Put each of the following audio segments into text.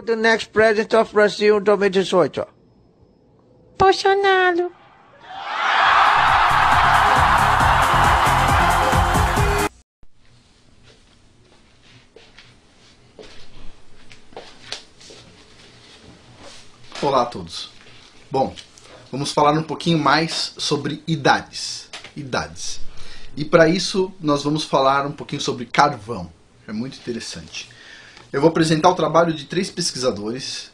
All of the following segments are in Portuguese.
the next president of Brazil, 2018? Bolsonaro. Olá a todos. Bom, vamos falar um pouquinho mais sobre idades. E para isso nós vamos falar um pouquinho sobre carvão. É muito interessante. Eu vou apresentar o trabalho de 3 pesquisadores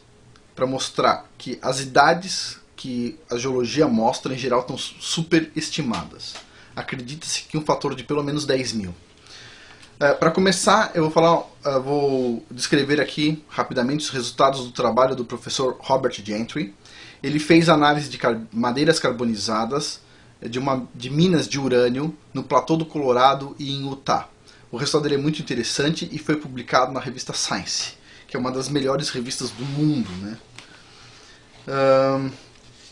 para mostrar que as idades que a geologia mostra em geral estão superestimadas. Acredita-se que um fator de pelo menos 10 mil. Para começar, eu vou descrever aqui rapidamente os resultados do trabalho do professor Robert Gentry. Ele fez análise de madeiras carbonizadas de minas de urânio no Platô do Colorado e em Utah. O resultado dele é muito interessante e foi publicado na revista Science, que é uma das melhores revistas do mundo, né?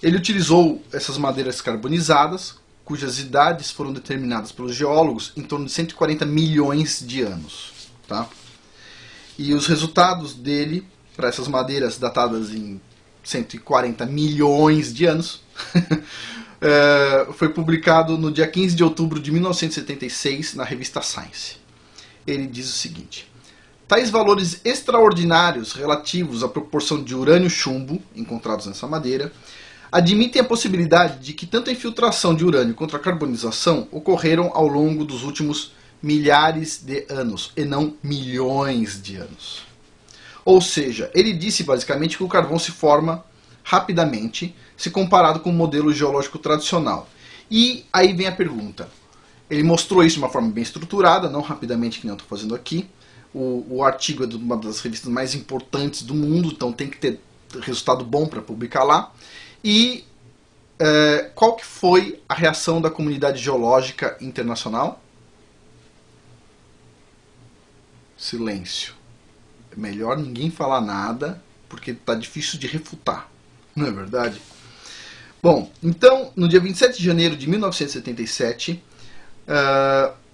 Ele utilizou essas madeiras carbonizadas, cujas idades foram determinadas pelos geólogos em torno de 140 milhões de anos. Tá? E os resultados dele, para essas madeiras datadas em 140 milhões de anos, foi publicado no dia 15 de outubro de 1976 na revista Science. Ele diz o seguinte: tais valores extraordinários relativos à proporção de urânio-chumbo encontrados nessa madeira admitem a possibilidade de que tanto a infiltração de urânio quanto a carbonização ocorreram ao longo dos últimos milhares de anos, e não milhões de anos. Ou seja, ele disse basicamente que o carvão se forma rapidamente se comparado com o modelo geológico tradicional. E aí vem a pergunta. Ele mostrou isso de uma forma bem estruturada, não rapidamente que nem eu estou fazendo aqui. O artigo é de uma das revistas mais importantes do mundo, então tem que ter resultado bom para publicar lá. E qual que foi a reação da comunidade geológica internacional? Silêncio. É melhor ninguém falar nada, porque está difícil de refutar. Não é verdade? Bom, então, no dia 27 de janeiro de 1977,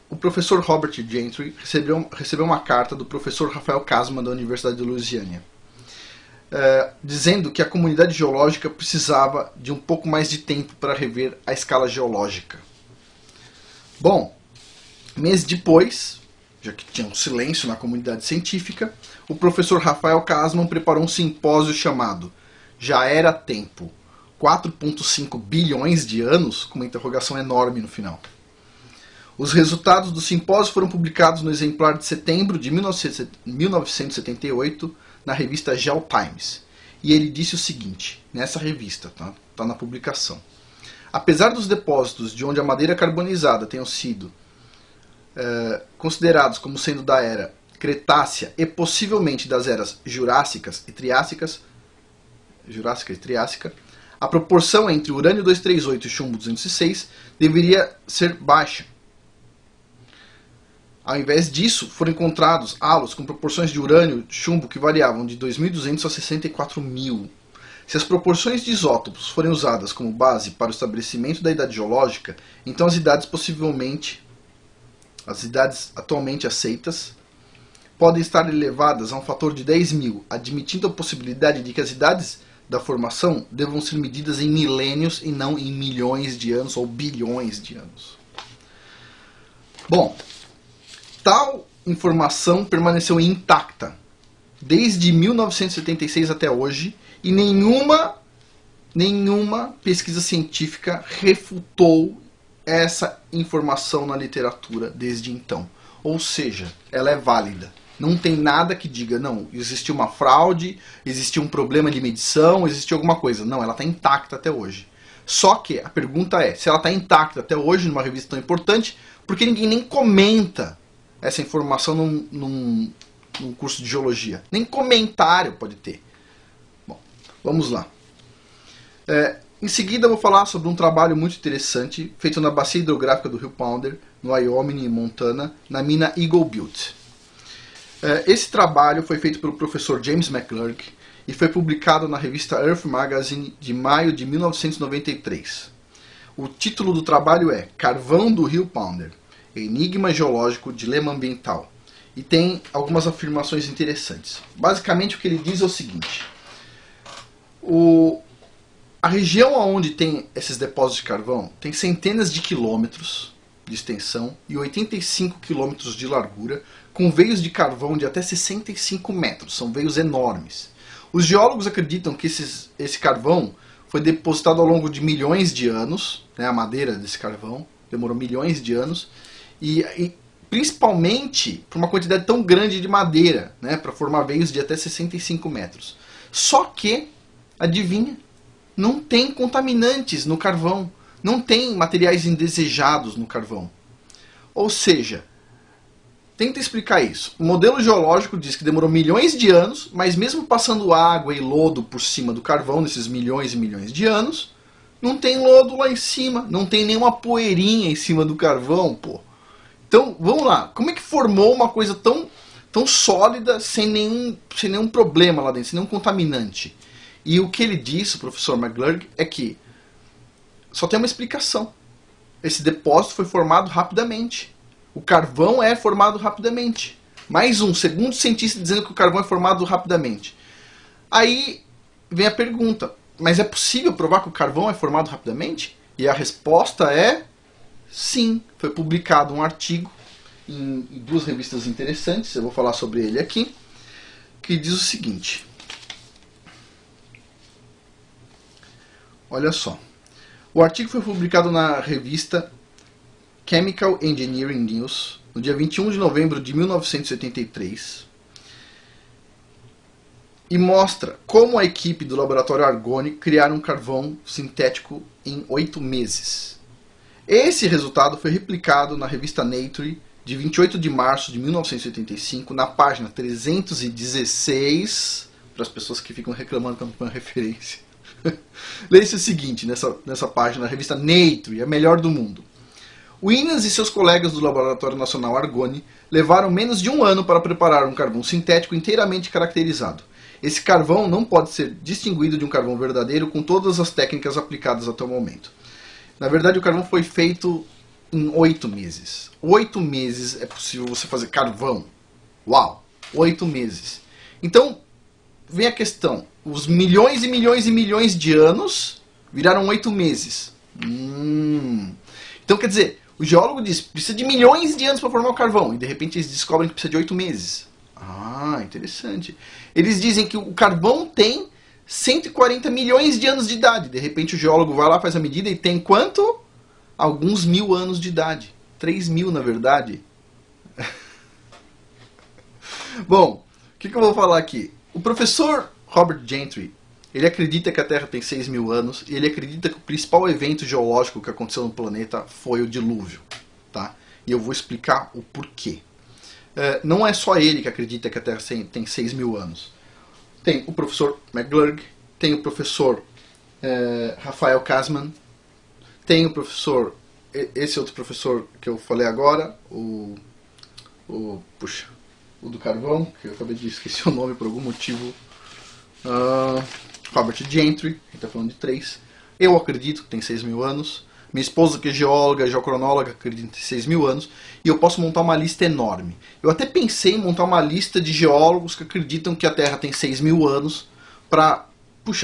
o professor Robert Gentry recebeu uma carta do professor Rafael Kasman da Universidade de Louisiana, dizendo que a comunidade geológica precisava de um pouco mais de tempo para rever a escala geológica. Bom, meses depois, já que tinha um silêncio na comunidade científica, o professor Rafael Kasman preparou um simpósio chamado Já Era Tempo, 4,5 bilhões de anos, com uma interrogação enorme no final. Os resultados do simpósio foram publicados no exemplar de setembro de 1978, na revista GeoTimes. E ele disse o seguinte, nessa revista, tá na publicação: apesar dos depósitos de onde a madeira carbonizada tenham sido considerados como sendo da era Cretácea e possivelmente das eras Jurássica e Triássica, a proporção entre urânio 238 e chumbo 206 deveria ser baixa. Ao invés disso, foram encontrados halos com proporções de urânio e chumbo que variavam de 2.200 a 64.000. Se as proporções de isótopos forem usadas como base para o estabelecimento da idade geológica, então as idades atualmente aceitas podem estar elevadas a um fator de 10 mil, admitindo a possibilidade de que as idades da formação devam ser medidas em milênios e não em milhões de anos ou bilhões de anos. Bom, tal informação permaneceu intacta desde 1976 até hoje e nenhuma pesquisa científica refutou essa informação na literatura desde então. Ou seja, ela é válida. Não tem nada que diga, não, existiu uma fraude, existiu um problema de medição, existiu alguma coisa. Não, ela está intacta até hoje. Só que a pergunta é, se ela está intacta até hoje numa revista tão importante, por que ninguém nem comenta essa informação num curso de geologia? Nem comentário pode ter. Bom, vamos lá. Em seguida eu vou falar sobre um trabalho muito interessante feito na bacia hidrográfica do rio Powder, no Wyoming e Montana, na mina Eagle Butte. Esse trabalho foi feito pelo professor James McClurg e foi publicado na revista Earth Magazine de maio de 1993. O título do trabalho é Carvão do Rio Powder, Enigma Geológico, Dilema Ambiental. e tem algumas afirmações interessantes. Basicamente o que ele diz é o seguinte: a região onde tem esses depósitos de carvão tem centenas de quilômetros de extensão e 85 quilômetros de largura, com veios de carvão de até 65 metros. São veios enormes. Os geólogos acreditam que esse carvão foi depositado ao longo de milhões de anos, né, a madeira desse carvão demorou milhões de anos, e principalmente por uma quantidade tão grande de madeira, né, para formar veios de até 65 metros. Só que, adivinha, não tem contaminantes no carvão, não tem materiais indesejados no carvão. Ou seja, tenta explicar isso. O modelo geológico diz que demorou milhões de anos, mas mesmo passando água e lodo por cima do carvão nesses milhões e milhões de anos, não tem lodo lá em cima, não tem nenhuma poeirinha em cima do carvão, pô. Então, vamos lá. Como é que formou uma coisa tão sólida sem nenhum problema lá dentro, sem nenhum contaminante? E o que ele disse, o professor McGlurk, é que só tem uma explicação. Esse depósito foi formado rapidamente. O carvão é formado rapidamente. Mais um, segundo cientista dizendo que o carvão é formado rapidamente. Aí vem a pergunta, mas é possível provar que o carvão é formado rapidamente? E a resposta é sim. Foi publicado um artigo em duas revistas interessantes, eu vou falar sobre ele aqui, que diz o seguinte. Olha só. O artigo foi publicado na revista Chemical Engineering News no dia 21 de novembro de 1983 e mostra como a equipe do laboratório Argonne criaram um carvão sintético em 8 meses. Esse resultado foi replicado na revista Nature de 28 de março de 1985, na página 316, para as pessoas que ficam reclamando que eu não ponho referência. Leia-se o seguinte nessa página, a revista Nature, a melhor do mundo. Williams e seus colegas do Laboratório Nacional Argonne levaram menos de um ano para preparar um carvão sintético inteiramente caracterizado. Esse carvão não pode ser distinguido de um carvão verdadeiro com todas as técnicas aplicadas até o momento. Na verdade, o carvão foi feito em 8 meses. 8 meses é possível você fazer carvão. Uau! 8 meses. Então, vem a questão. Os milhões e milhões e milhões de anos viraram 8 meses. Então, quer dizer, o geólogo diz que precisa de milhões de anos para formar o carvão. E, de repente, eles descobrem que precisa de 8 meses. Ah, interessante. Eles dizem que o carvão tem 140 milhões de anos de idade. De repente, o geólogo vai lá, faz a medida e tem quanto? Alguns mil anos de idade. 3.000, na verdade. Bom, o que eu vou falar aqui? O professor Robert Gentry, ele acredita que a Terra tem 6.000 anos e ele acredita que o principal evento geológico que aconteceu no planeta foi o dilúvio. Tá? E eu vou explicar o porquê. Não é só ele que acredita que a Terra tem 6.000 anos. Tem o professor McGlurk, tem o professor Rafael Kasman, tem o professor, esse outro professor que eu falei agora, o do carvão, que eu acabei de esquecer o nome por algum motivo, Robert Gentry, ele está falando de 3. Eu acredito que tem 6.000 anos. Minha esposa, que é geóloga, geocronóloga, acredita que tem 6.000 anos. E eu posso montar uma lista enorme. Eu até pensei em montar uma lista de geólogos que acreditam que a Terra tem 6.000 anos para,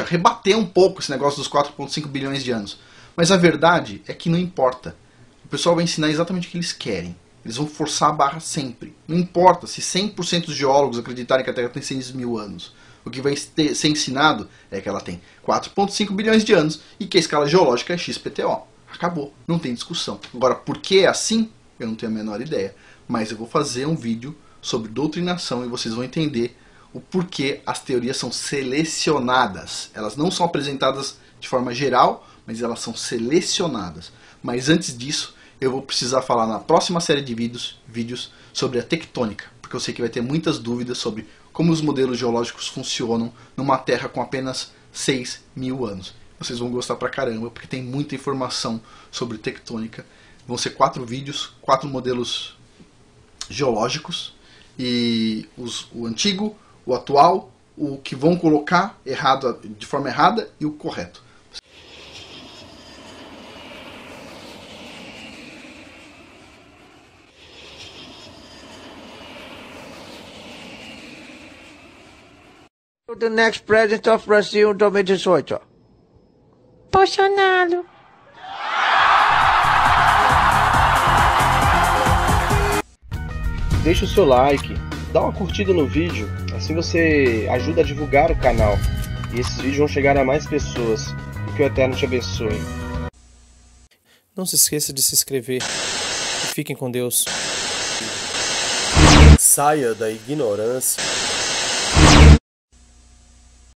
rebater um pouco esse negócio dos 4,5 bilhões de anos. Mas a verdade é que não importa. O pessoal vai ensinar exatamente o que eles querem. Eles vão forçar a barra sempre. Não importa se 100% dos geólogos acreditarem que a Terra tem 6.000 anos. O que vai ser ensinado é que ela tem 4,5 bilhões de anos e que a escala geológica é XPTO. Acabou, não tem discussão. Agora, por que é assim? Eu não tenho a menor ideia. Mas eu vou fazer um vídeo sobre doutrinação e vocês vão entender o porquê as teorias são selecionadas. Elas não são apresentadas de forma geral, mas elas são selecionadas. Mas antes disso, eu vou precisar falar na próxima série de vídeos sobre a tectônica, porque eu sei que vai ter muitas dúvidas sobre como os modelos geológicos funcionam numa Terra com apenas 6.000 anos. Vocês vão gostar pra caramba, porque tem muita informação sobre tectônica. Vão ser 4 vídeos, 4 modelos geológicos, e o antigo, o atual, o que vão colocar errado, de forma errada, e o correto. The next president of Brazil em 2018. Bolsonaro. Deixe o seu like, dá uma curtida no vídeo, assim você ajuda a divulgar o canal e esses vídeos vão chegar a mais pessoas. E que o Eterno te abençoe. Não se esqueça de se inscrever e fiquem com Deus. Saia da ignorância